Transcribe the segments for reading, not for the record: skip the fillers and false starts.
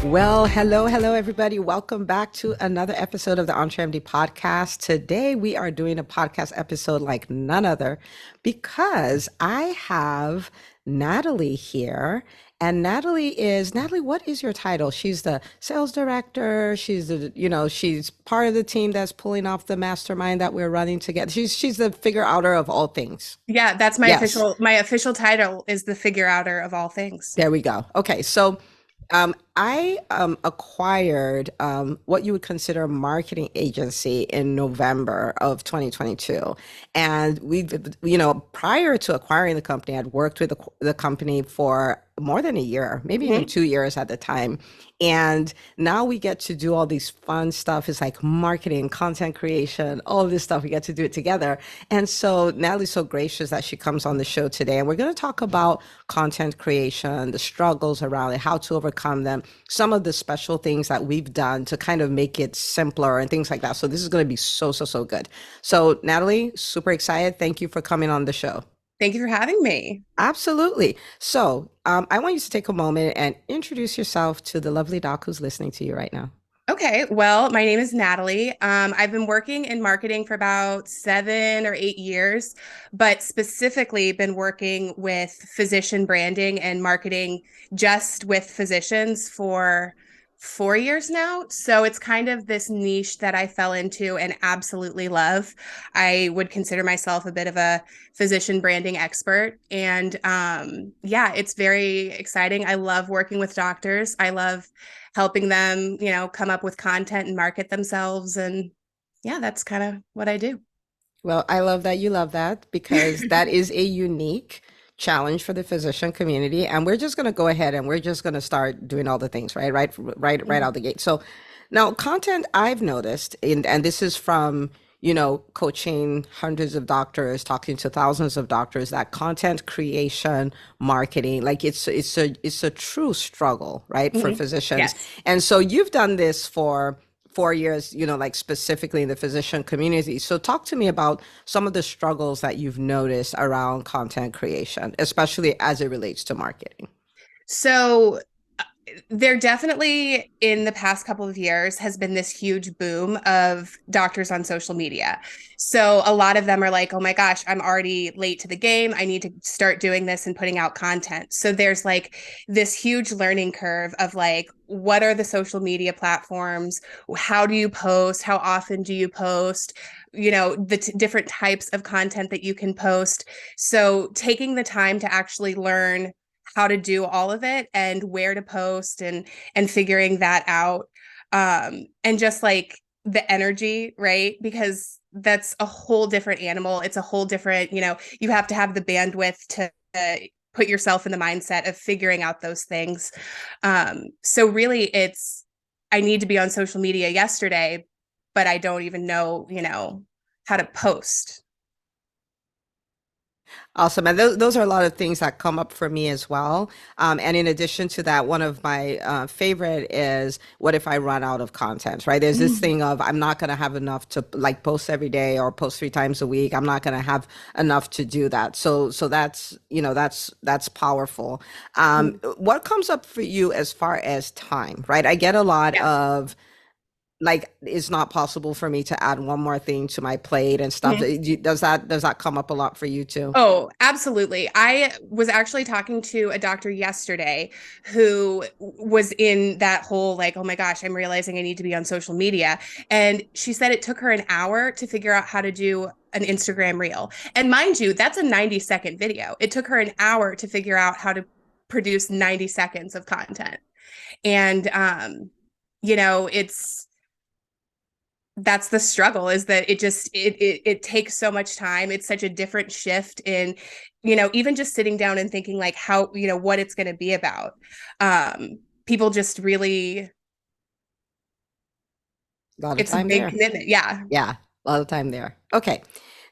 Well, hello, everybody. Welcome back to another episode of the EntreMD podcast. Today, we are doing a podcast episode like none other because I have Natalie here. And Natalie, what is your title? She's the sales director. She's part of the team that's pulling off the mastermind that we're running together. She's the figure outer of all things. Yeah, that's Yes. my official title is the figure outer of all things. There we go. Okay, so I acquired what you would consider a marketing agency in November of 2022. And prior to acquiring the company, I'd worked with the company for more than a year, maybe even Mhm. 2 years at the time. And now we get to do all these fun stuff. It's like marketing, content creation, all of this stuff. We get to do it together. And so Natalie's so gracious that she comes on the show today. And we're going to talk about content creation, the struggles around it, how to overcome them, some of the special things that we've done to kind of make it simpler and things like that. So this is going to be so good. So Natalie, super excited. Thank you for coming on the show. Thank you for having me. Absolutely. So I want you to take a moment and introduce yourself to the lovely doc who's listening to you right now. Okay, well, my name is Natalie. I've been working in marketing for about 7 or 8 years, but specifically been working with physician branding and marketing just with physicians for 4 years now. So it's kind of this niche that I fell into and absolutely love. I would consider myself a bit of a physician branding expert. And yeah, it's very exciting. I love working with doctors. I love helping them, come up with content and market themselves. And yeah, that's kind of what I do. Well, I love that you love that because that is a unique challenge for the physician community. And we're just going to go ahead and we're just going to start doing all the things, right? Right out the gate. So now content I've noticed, and this is from, coaching hundreds of doctors, talking to thousands of doctors, that content creation, marketing, like it's a true struggle, right, for Mhm. physicians. Yes. And so you've done this for 4 years, like specifically in the physician community. So talk to me about some of the struggles that you've noticed around content creation, especially as it relates to marketing. So there definitely in the past couple of years has been this huge boom of doctors on social media. So a lot of them are like, oh my gosh, I'm already late to the game. I need to start doing this and putting out content. So there's like this huge learning curve of like, what are the social media platforms? How do you post? How often do you post? The different types of content that you can post. So taking the time to actually learn how to do all of it and where to post and figuring that out, and just like the energy, right? Because that's a whole different animal. It's a whole different, you have to have the bandwidth to put yourself in the mindset of figuring out those things. So really it's, I need to be on social media yesterday, but I don't even know, how to post. Awesome. And those are a lot of things that come up for me as well. And in addition to that, one of my favorite is what if I run out of content, right? There's this thing of I'm not going to have enough to like post every day or post 3 times a week. I'm not going to have enough to do that. So that's powerful. What comes up for you as far as time, right? I get a lot Yeah. of like it's not possible for me to add one more thing to my plate and stuff. Does that come up a lot for you too? Oh, absolutely. I was actually talking to a doctor yesterday who was in that whole like, oh my gosh, I'm realizing I need to be on social media. And she said it took her an hour to figure out how to do an Instagram reel. And mind you, that's a 90-second video. It took her an hour to figure out how to produce 90 seconds of content. And it's that's the struggle, is that it takes so much time. It's such a different shift in, even just sitting down and thinking like how, what it's going to be about. People just really, A lot of it's a time big there. commitment. Yeah. Yeah, a lot of time there. Okay.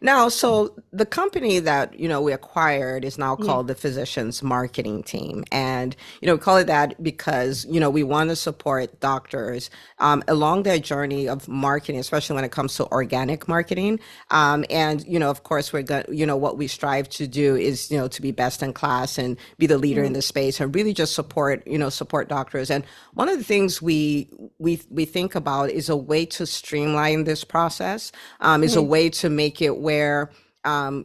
Now, so the company that, we acquired is now Mhm. called the Physicians Marketing Team. And, we call it that because, we want to support doctors along their journey of marketing, especially when it comes to organic marketing. And, of course, we're going, what we strive to do is, to be best in class and be the leader in Mhm. the space and really just support doctors. And one of the things we think about is a way to streamline this process, is a Mhm. way to make it where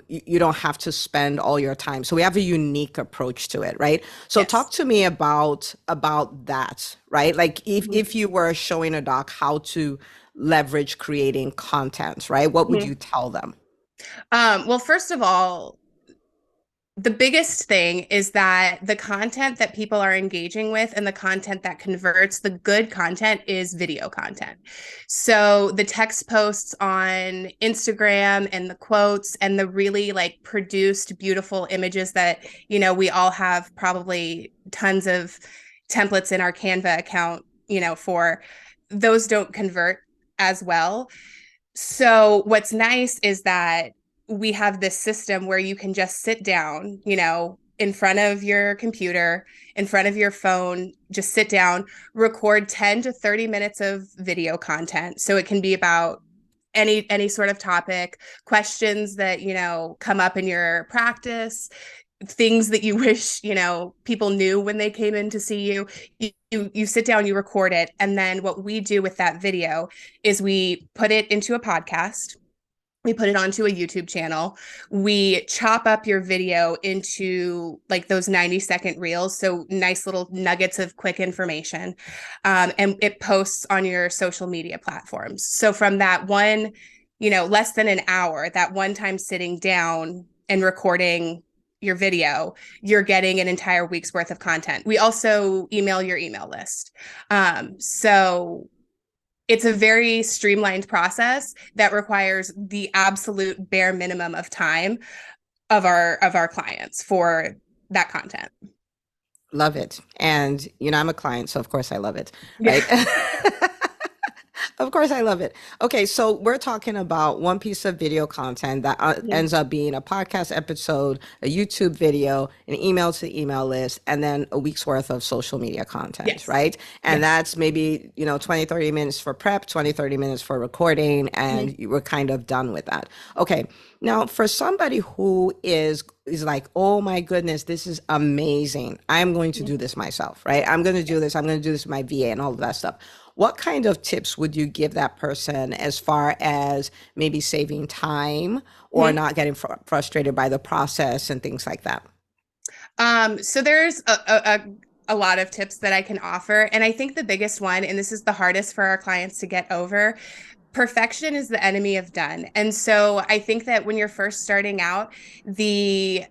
you don't have to spend all your time. So we have a unique approach to it, right? So talk Yes. to me about that, right? Like Mhm. if you were showing a doc how to leverage creating content, right? What would Mhm. you tell them? Well, first of all, the biggest thing is that the content that people are engaging with and the content that converts, the good content is video content. So the text posts on Instagram and the quotes and the really like produced beautiful images that, we all have probably tons of templates in our Canva account, for those don't convert as well. So what's nice is that we have this system where you can just sit down, in front of your computer, in front of your phone, just sit down, record 10 to 30 minutes of video content. So it can be about any sort of topic, questions that, come up in your practice, things that you wish people knew when they came in to see you. You sit down, you record it, and then what we do with that video is we put it into a podcast, we put it onto a YouTube channel, we chop up your video into like those 90-second reels, so nice little nuggets of quick information, and it posts on your social media platforms. So from that one, less than an hour, that one time sitting down and recording your video, you're getting an entire week's worth of content. We also email your email list. So it's a very streamlined process that requires the absolute bare minimum of time of our clients for that content. Love it. And, I'm a client, so of course I love it, Yeah. right? Of course, I love it. Okay, so we're talking about one piece of video content that Mhm. ends up being a podcast episode, a YouTube video, an email to email list, and then a week's worth of social media content, Yes. right? And Yes. that's maybe, 20, 30 minutes for prep, 20, 30 minutes for recording, Mhm. and you were kind of done with that. Okay, now for somebody who is like, oh my goodness, this is amazing. I'm going to Mhm. do this myself, right? I'm going to do this. I'm going to do this with my VA and all of that stuff. What kind of tips would you give that person as far as maybe saving time or Mhm. not getting frustrated by the process and things like that? So there's a lot of tips that I can offer. And I think the biggest one, and this is the hardest for our clients to get over, perfection is the enemy of done. And so I think that when you're first starting out, the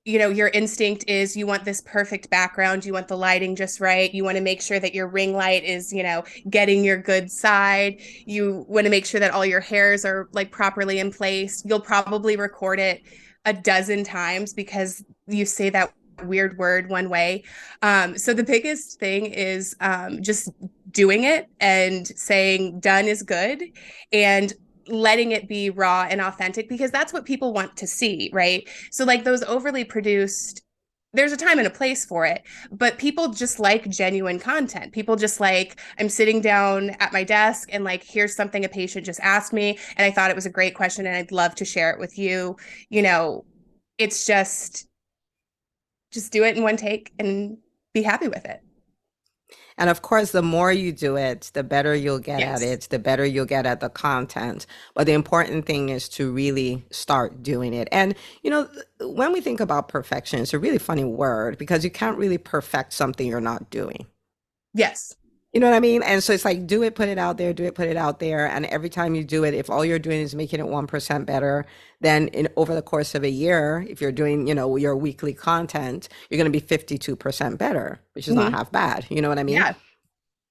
your instinct is you want this perfect background, you want the lighting just right, you want to make sure that your ring light is getting your good side, you want to make sure that all your hairs are like properly in place. You'll probably record it a dozen times because you say that weird word one way. So the biggest thing is just doing it and saying done is good, and letting it be raw and authentic, because that's what people want to see, right? So like those overly produced, there's a time and a place for it, but people just like genuine content. People just like, I'm sitting down at my desk and like, here's something a patient just asked me and I thought it was a great question and I'd love to share it with you. You know, it's just do it in one take and be happy with it. And of course, the more you do it, the better you'll get at Yes. it, the better you'll get at the content. But the important thing is to really start doing it. And, when we think about perfection, it's a really funny word because you can't really perfect something you're not doing. Yes. You know what I mean? And so it's like, do it, put it out there, do it, put it out there. And every time you do it, if all you're doing is making it 1% better, then over the course of a year, if you're doing, your weekly content, you're going to be 52% better, which is not Mm-hmm. half bad. You know what I mean? Yeah.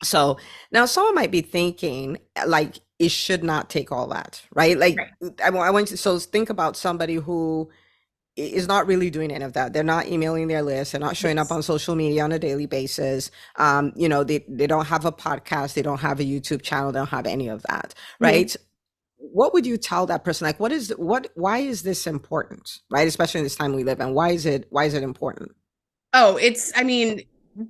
So now someone might be thinking, like, it should not take all that, right? Like, Right. I want you to, so think about somebody who is not really doing any of that. They're not emailing their list. They're not showing up Yes. on social media on a daily basis. They don't have a podcast. They don't have a YouTube channel. They don't have any of that, Mm-hmm. right? what would you tell that person? Like, why is this important, right? Especially in this time we live in. Why is it important? Oh, it's, I mean,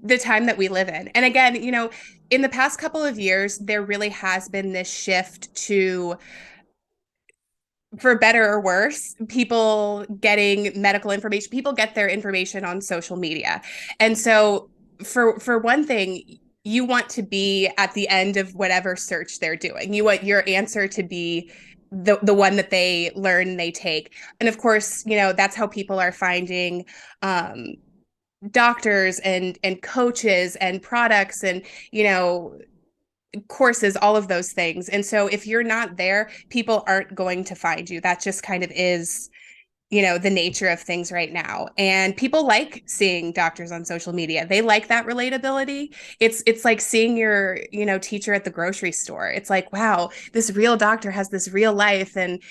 the time that we live in. And again, you know, in the past couple of years, there really has been this shift to, for better or worse, people getting medical information. People get their information on social media. And so for one thing, you want to be at the end of whatever search they're doing. You want your answer to be the one that they learn and they take. And of course, you know, that's how people are finding doctors and coaches and products and, you know, courses, all of those things. And so if you're not there, people aren't going to find you. That just kind of is, you know, the nature of things right now. And people like seeing doctors on social media. They like that relatability. It's like seeing your, you know, teacher at the grocery store. It's like, wow, this real doctor has this real life. And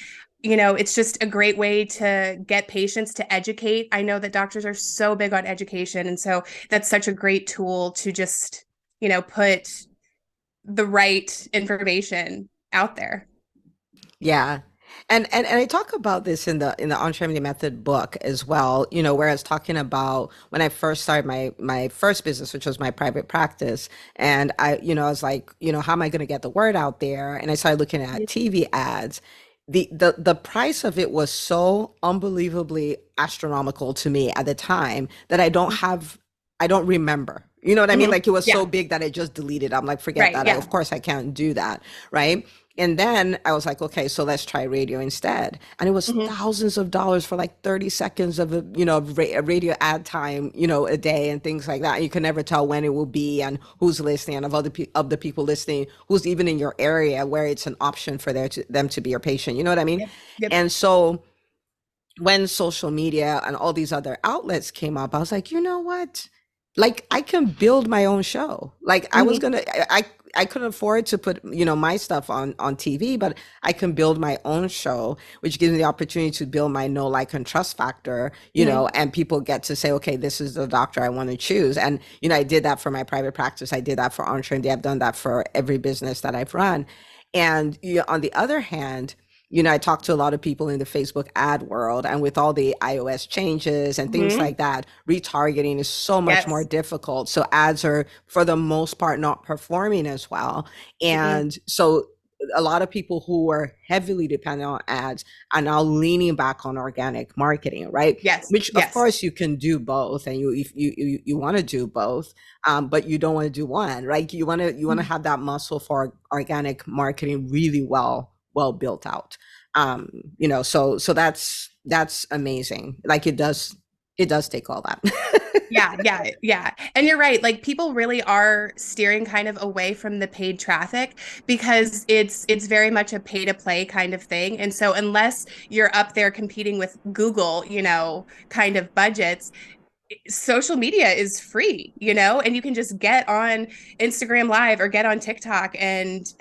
you know, it's just a great way to get patients to educate. I know that doctors are so big on education. And so that's such a great tool to just, you know, put the right information out there. Yeah. And I talk about this in the Entremedy Method book as well, you know, where I was talking about when I first started my first business, which was my private practice. And I was like, how am I going to get the word out there? And I started looking at TV ads. The price of it was so unbelievably astronomical to me at the time that I don't remember. You know what I mean? Mhm. Like it was Yeah. so big that I just deleted. I'm like, forget Right. that. Yeah. Of course I can't do that. Right. And then I was like, okay, so let's try radio instead. And it was Mhm. thousands of dollars for like 30 seconds of a radio ad time, a day and things like that. And you can never tell when it will be and who's listening and of the people listening, who's even in your area where it's an option for them to be your patient. You know what I mean? Yep. Yep. And so when social media and all these other outlets came up, I was like, you know what? Like I can build my own show. Like I was Mhm. gonna, I couldn't afford to put, my stuff on TV, but I can build my own show, which gives me the opportunity to build my know, like, and trust factor, Mhm. and people get to say, okay, this is the doctor I want to choose. And, I did that for my private practice. I did that for Entremdy. I've done that for every business that I've run. And on the other hand, I talk to a lot of people in the Facebook ad world, and with all the iOS changes and things Mhm. like that, retargeting is so much more Yes. difficult. So ads are, for the most part, not performing as well. Mhm. And so a lot of people who were heavily dependent on ads are now leaning back on organic marketing, right? Yes. Which of Yes. course you can do both, and you want to do both, but you don't want to do one, right? You want to Mhm. have that muscle for organic marketing really well built out. So that's amazing. Like it does take all that. Yeah, yeah, yeah. And you're right. Like people really are steering kind of away from the paid traffic because it's very much a pay to play kind of thing. And so unless you're up there competing with Google, you know, kind of budgets, social media is free, you know, and you can just get on Instagram Live or get on TikTok and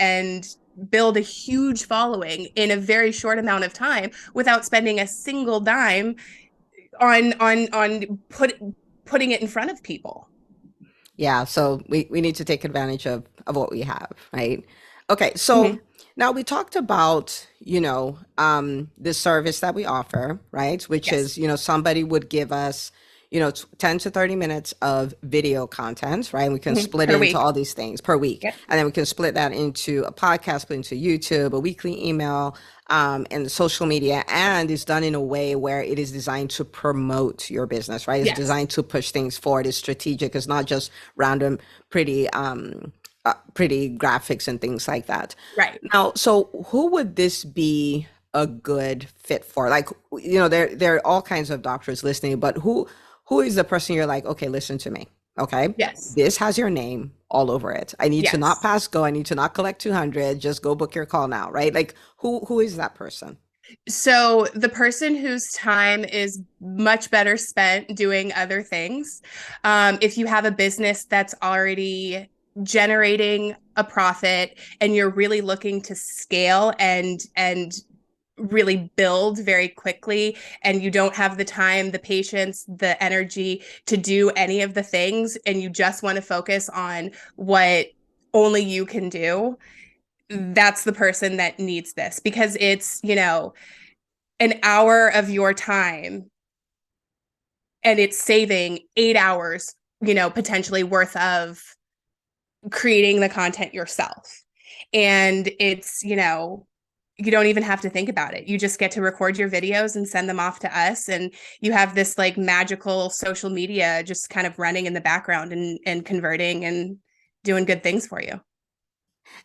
build a huge following in a very short amount of time without spending a single dime on putting it in front of people. Yeah, so we need to take advantage of what we have, right? Okay, so Mhm. now we talked about, the service that we offer, right? Which Yes. is, somebody would give us, 10 to 30 minutes of video content, right? And we can Mhm. split it Per into week. all these things per week. Yep. And then we can split that into a podcast, split into YouTube, a weekly email, and social media. And it's done in a way where it is designed to promote your business, right? It's Yes. designed to push things forward. It's strategic. It's not just random, pretty graphics and things like that. Right. Now, so who would this be a good fit for? Like, there are all kinds of doctors listening, but who is the person you're like, okay, listen to me. Okay. Yes. This has your name all over it. I need to not Yes. pass go. I need to not collect 200. Just go book your call now, right? Like who is that person? So the person whose time is much better spent doing other things, if you have a business that's already generating a profit and you're really looking to scale and really build very quickly and you don't have the time, the patience, the energy to do any of the things and you just want to focus on what only you can do, that's the person that needs this because it's, an hour of your time and it's saving 8 hours, potentially worth of creating the content yourself. And it's, you don't even have to think about it. You just get to record your videos and send them off to us. And you have this like magical social media just kind of running in the background and converting and doing good things for you.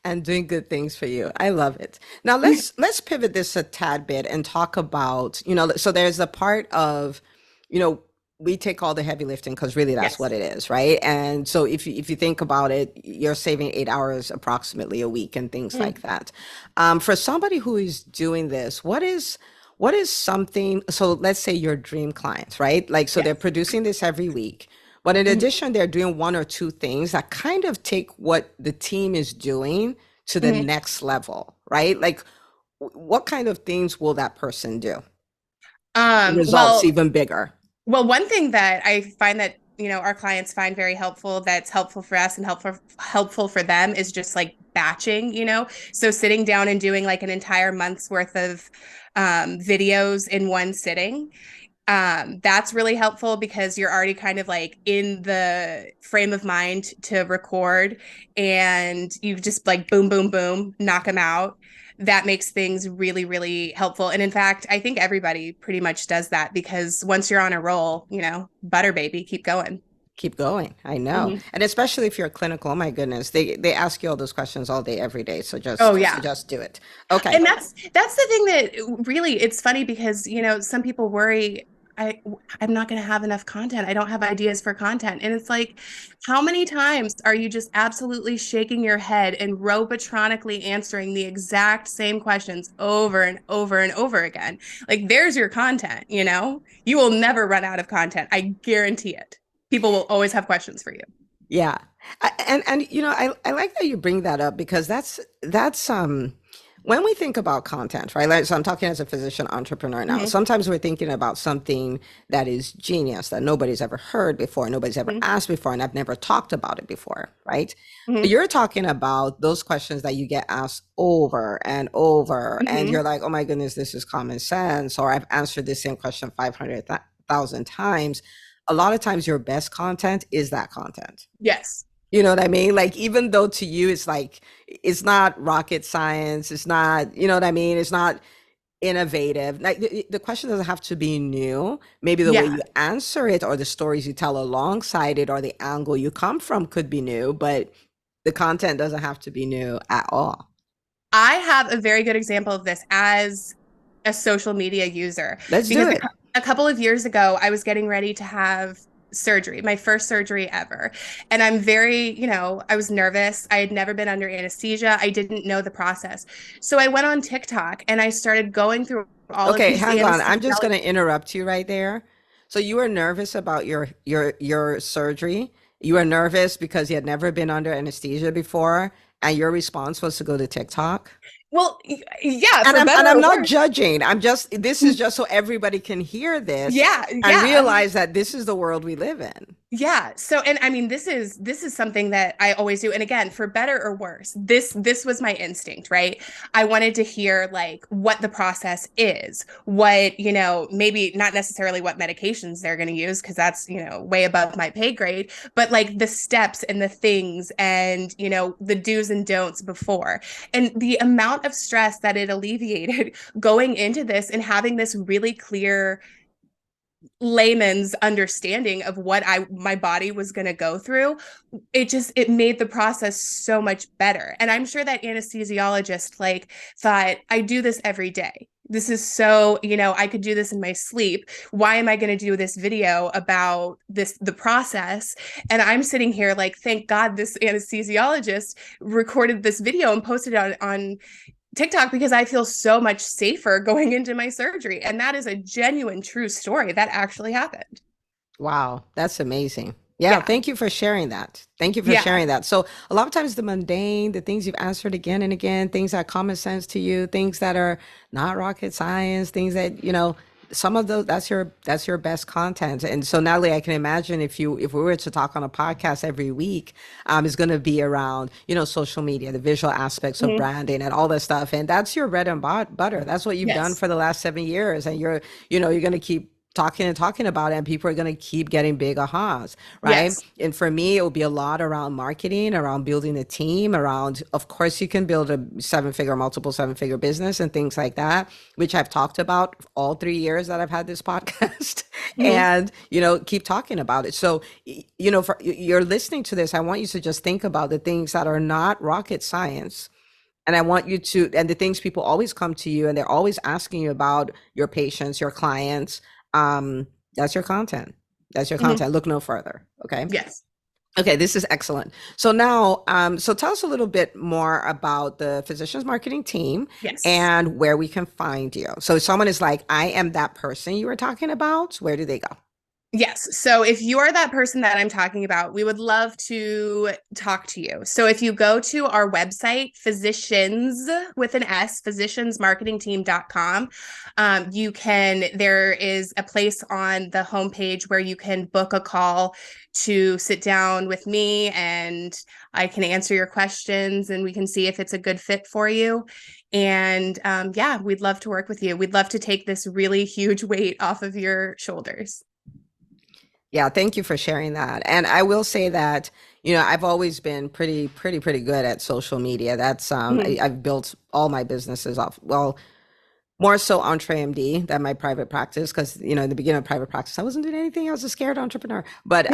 And doing good things for you. I love it. Now let's pivot this a tad bit and talk about, so there's a part of, you know, we take all the heavy lifting because really that's what Yes. it is, right? And so if you think about it, you're saving 8 hours approximately a week and things Mm. like that. For somebody who is doing this, what is something, so let's say your dream clients, right? Like, so they're Yes. producing this every week, but in Mhm. addition, they're doing one or two things that kind of take what the team is doing to the Mhm. next level, right? Like, what kind of things will that person do? The results Well, even bigger. one thing that I find that our clients find very helpful, that's helpful for us and helpful for them, is just like batching. So sitting down and doing like an entire month's worth of videos in one sitting. That's really helpful because you're already kind of like in the frame of mind to record, and you just like boom, boom, boom, knock them out. That makes things really, really helpful. And in fact, I think everybody pretty much does that because once you're on a roll, butter baby, keep going. Keep going. I know. Mhm. And especially if you're clinical, oh my goodness, they ask you all those questions all day, every day. So Oh just so yeah. just do it. Okay. And that's the thing that really, it's funny because some people worry, I I'm not going to have enough content. I don't have ideas for content. And it's like, how many times are you just absolutely shaking your head and robotronically answering the exact same questions over and over and over again? Like, there's your content. You will never run out of content. I guarantee it. People will always have questions for you. Yeah. And I like that you bring that up because that's when we think about content, right? Like, so I'm talking as a physician entrepreneur now. Hmm. Sometimes we're thinking about something that is genius that nobody's ever heard before, nobody's ever Hmm. asked before, and I've never talked about it before, right? But Hmm. you're talking about those questions that you get asked over and over, and you're Hmm. like, oh my goodness, this is common sense, or I've answered the same question 500,000 times. A lot of times your best content is that content. Yes. You know what I mean? Like, even though to you it's like it's not rocket science, it's not, you know what I mean? It's not innovative. Like, the question doesn't have to be new. Maybe the way Yeah. you answer it or the stories you tell alongside it or the angle you come from could be new, but the content doesn't have to be new at all. I have a very good example of this as a social media user Let's do because it. a couple of years ago, I was getting ready to have surgery, my first surgery ever. And I'm I was nervous. I had never been under anesthesia. I didn't know the process. So I went on TikTok and I started going through all of Okay, these hang on. I'm just going anesthesiology. to interrupt you right there. So you were nervous about your surgery. You were nervous because you had never been under anesthesia before, and your response was to go to TikTok. Well, yeah, And for I'm better and I'm or not worse. judging. This is just so everybody can hear this Yeah, and yeah. realize that this is the world we live in. Yeah. So, and I mean, this is something that I always do. And again, for better or worse, this was my instinct, right? I wanted to hear like what the process is, what, maybe not necessarily what medications they're going to use, because that's, way above my pay grade, but like the steps and the things and, the do's and don'ts before. And the amount of stress that it alleviated going into this and having this really clear layman's understanding of what my body was going to go through, it made the process so much better. And I'm sure that anesthesiologist like thought, I do this every day, this is so, I could do this in my sleep, why am I going to do this video about the process? And I'm sitting here like, thank God this anesthesiologist recorded this video and posted it on TikTok because I feel so much safer going into my surgery. And that is a genuine, true story that actually happened. Wow, that's amazing. Yeah, Yeah. thank you for sharing that. Thank you for Yeah. sharing that. So, a lot of times the mundane, the things you've answered again and again, things that are common sense to you, things that are not rocket science, things that, some of those, that's your best content. And so Natalie, I can imagine if we were to talk on a podcast every week, it's going to be around, social media, the visual aspects of Mhm. branding and all that stuff. And that's your bread and butter. That's what you've done Yes. for the last 7 years. And you're going to keep talking and talking about it, and people are going to keep getting big ahas, right? Yes. And for me, it will be a lot around marketing, around building a team, around, of course, you can build a multiple seven figure business and things like that, which I've talked about all 3 years that I've had this podcast. Mhm. And, keep talking about it. So, for you're listening to this, I want you to just think about the things that are not rocket science. And I want you to, and the things people always come to you and they're always asking you about your patients, your clients. That's your content. That's your Mhm. content. Look no further. Okay. Yes. Okay. This is excellent. So now, so tell us a little bit more about the Physicians Marketing Team Yes. and where we can find you. So if someone is like, I am that person you were talking about, where do they go? Yes. So if you are that person that I'm talking about, we would love to talk to you. So if you go to our website, physicians with an S, physiciansmarketingteam.com, there is a place on the homepage where you can book a call to sit down with me and I can answer your questions and we can see if it's a good fit for you. And yeah, we'd love to work with you. We'd love to take this really huge weight off of your shoulders. Yeah, thank you for sharing that. And I will say that, I've always been pretty good at social media. That's Mhm. I've built all my businesses off, well, more so EntreMD than my private practice, because in the beginning of private practice, I wasn't doing anything. I was a scared entrepreneur. But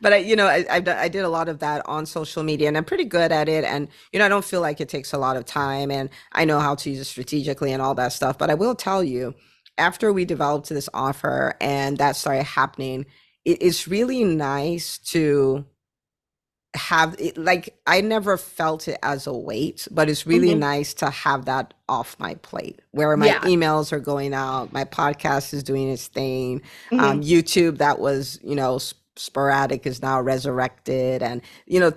but I did a lot of that on social media, and I'm pretty good at it. And I don't feel like it takes a lot of time, and I know how to use it strategically and all that stuff. But I will tell you, after we developed this offer and that started happening, it's really nice to have it. Like, I never felt it as a weight, but it's really Mhm. nice to have that off my plate, where my Yeah. emails are going out, my podcast is doing its thing. Mhm. YouTube, that was, sporadic, is now resurrected, and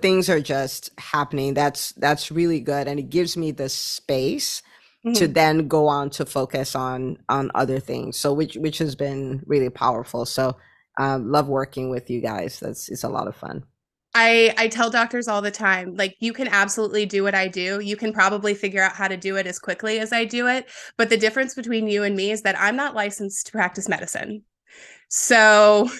things are just happening. That's really good, and it gives me the space to Mhm. then go on to focus on other things, so which has been really powerful. So love working with you guys. It's a lot of fun. I tell doctors all the time, like, you can absolutely do what I do. You can probably figure out how to do it as quickly as I do it. But the difference between you and me is that I'm not licensed to practice medicine. So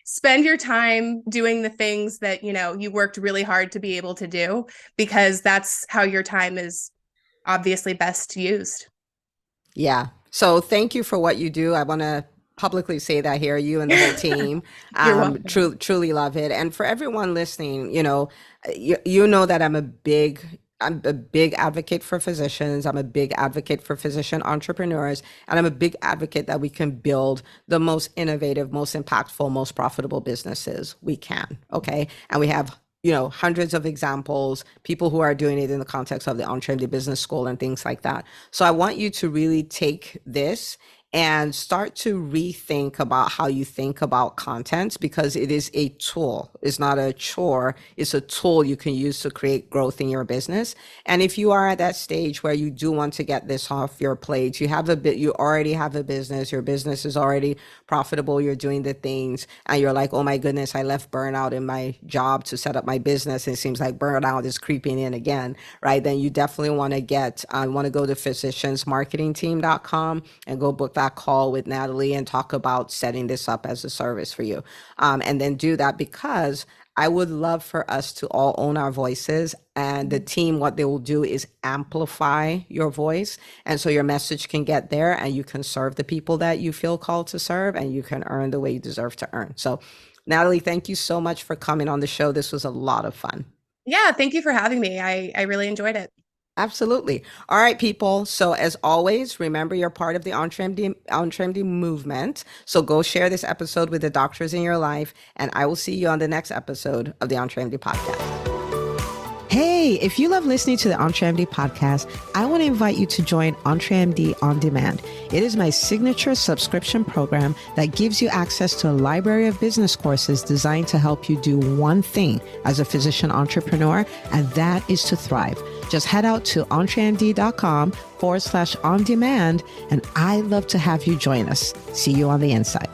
spend your time doing the things that, you worked really hard to be able to do, because that's how your time is obviously best used. Yeah. So thank you for what you do. I want to publicly say that here, you and the whole team. You're welcome. Truly love it. And for everyone listening, you know that I'm a big advocate for physicians. I'm a big advocate for physician entrepreneurs. And I'm a big advocate that we can build the most innovative, most impactful, most profitable businesses we can. Okay. And we have hundreds of examples, people who are doing it in the context of the EntreMD Business School and things like that. So I want you to really take this and start to rethink about how you think about content, because it is a tool. It's not a chore. It's a tool you can use to create growth in your business. And if you are at that stage where you do want to get this off your plate, you already have a business, your business is already profitable, you're doing the things, and you're like, oh my goodness, I left burnout in my job to set up my business, and it seems like burnout is creeping in again, right? Then you definitely want to go to physiciansmarketingteam.com and go book that call with Natalie and talk about setting this up as a service for you. And then do that, because I would love for us to all own our voices, and the team, what they will do is amplify your voice. And so your message can get there and you can serve the people that you feel called to serve, and you can earn the way you deserve to earn. So Natalie, thank you so much for coming on the show. This was a lot of fun. Yeah, thank you for having me. I really enjoyed it. Absolutely. All right, people. So as always, remember you're part of the EntreMD movement. So go share this episode with the doctors in your life, and I will see you on the next episode of the EntreMD podcast. Hey, if you love listening to the EntreMD podcast, I want to invite you to join EntreMD On Demand. It is my signature subscription program that gives you access to a library of business courses designed to help you do one thing as a physician entrepreneur, and that is to thrive. Just head out to entremd.com/on-demand, and I'd love to have you join us. See you on the inside.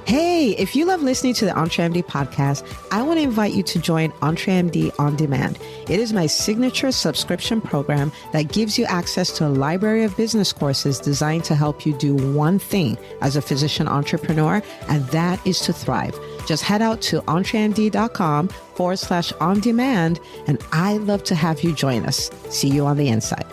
Hey, if you love listening to the EntreMD podcast, I want to invite you to join EntreMD On Demand. It is my signature subscription program that gives you access to a library of business courses designed to help you do one thing as a physician entrepreneur, and that is to thrive. Just head out to entremd.com/on-demand, and I'd love to have you join us. See you on the inside.